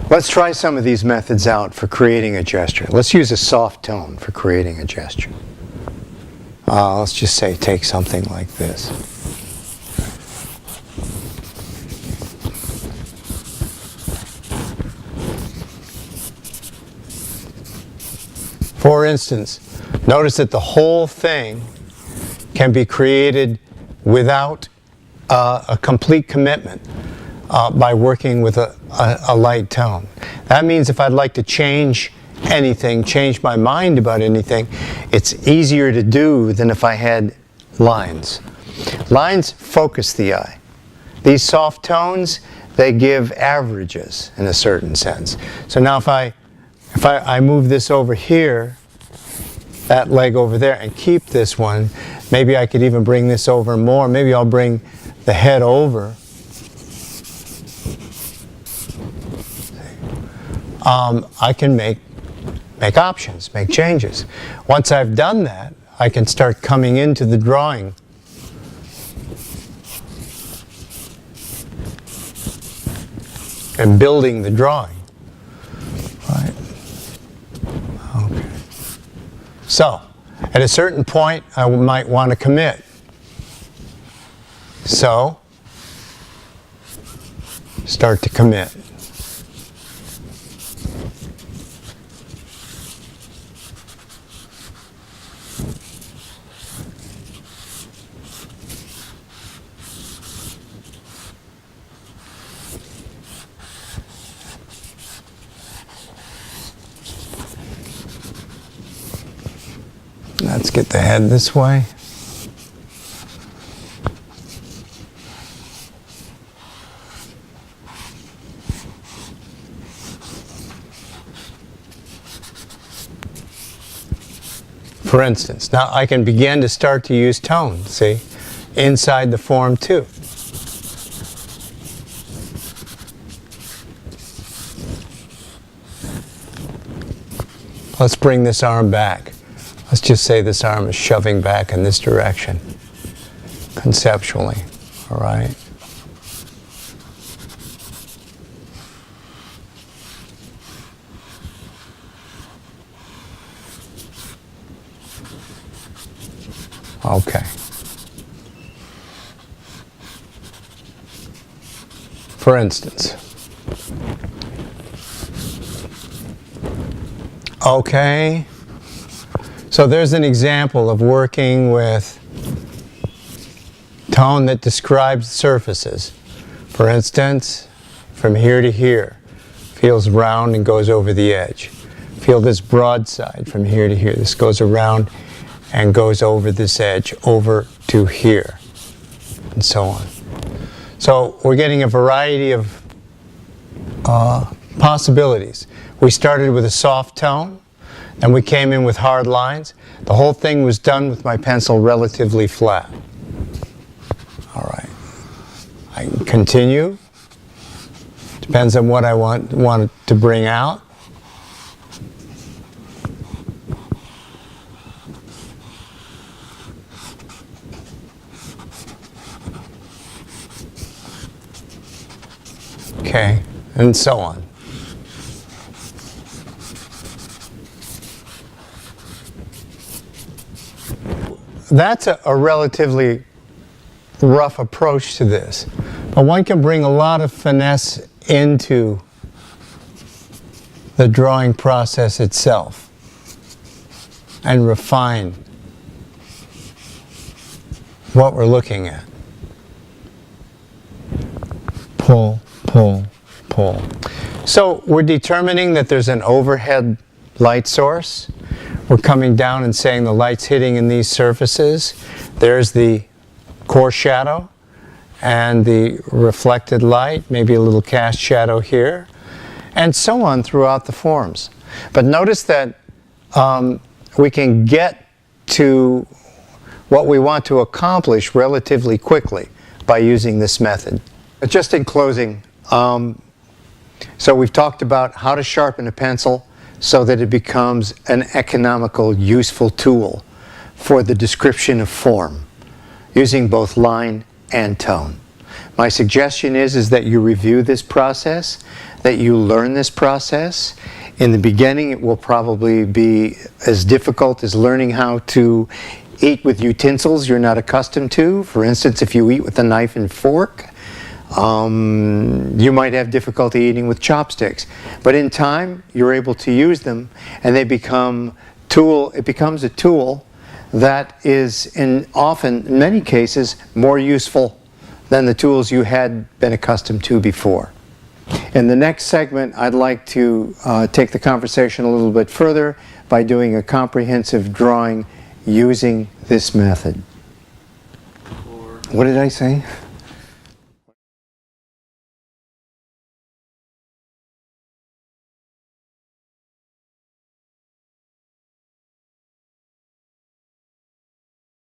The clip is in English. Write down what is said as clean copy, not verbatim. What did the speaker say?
Let's try some of these methods out for creating a gesture. Let's use a soft tone for creating a gesture. Let's just say take something like this. For instance, notice that the whole thing can be created without a complete commitment by working with a light tone. That means if I'd like to change anything, change my mind about anything, it's easier to do than if I had lines. Lines focus the eye. These soft tones, they give averages in a certain sense. So now if I move this over here, that leg over there, and keep this one, maybe I could even bring this over more. Maybe I'll bring the head over. I can make options, make changes. Once I've done that, I can start coming into the drawing and building the drawing. Right? Okay. So, at a certain point, I might want to commit. So, start to commit. Let's get the head this way. For instance, now I can begin to start to use tone, see, inside the form too. Let's bring this arm back. Let's just say this arm is shoving back in this direction, conceptually, all right? Okay. For instance, okay. So there's an example of working with tone that describes surfaces. For instance, from here to here, feels round and goes over the edge. Feel this broadside from here to here. This goes around and goes over this edge, over to here, and so on. So we're getting a variety of possibilities. We started with a soft tone, and we came in with hard lines. The whole thing was done with my pencil relatively flat. All right. I can continue. Depends on what I want to bring out. Okay, and so on. That's a relatively rough approach to this, but one can bring a lot of finesse into the drawing process itself and refine what we're looking at. Pull, pull, pull. So we're determining that there's an overhead light source. We're coming down and saying the light's hitting in these surfaces. There's the core shadow and the reflected light, maybe a little cast shadow here, and so on throughout the forms. But notice that we can get to what we want to accomplish relatively quickly by using this method. But just in closing, so we've talked about how to sharpen a pencil so that it becomes an economical, useful tool for the description of form, using both line and tone. My suggestion is that you review this process, that you learn this process. In the beginning, it will probably be as difficult as learning how to eat with utensils you're not accustomed to. For instance, if you eat with a knife and fork, you might have difficulty eating with chopsticks. But in time, you're able to use them, and they become it becomes a tool that is in many cases, more useful than the tools you had been accustomed to before. In the next segment, I'd like to take the conversation a little bit further by doing a comprehensive drawing using this method. What did I say?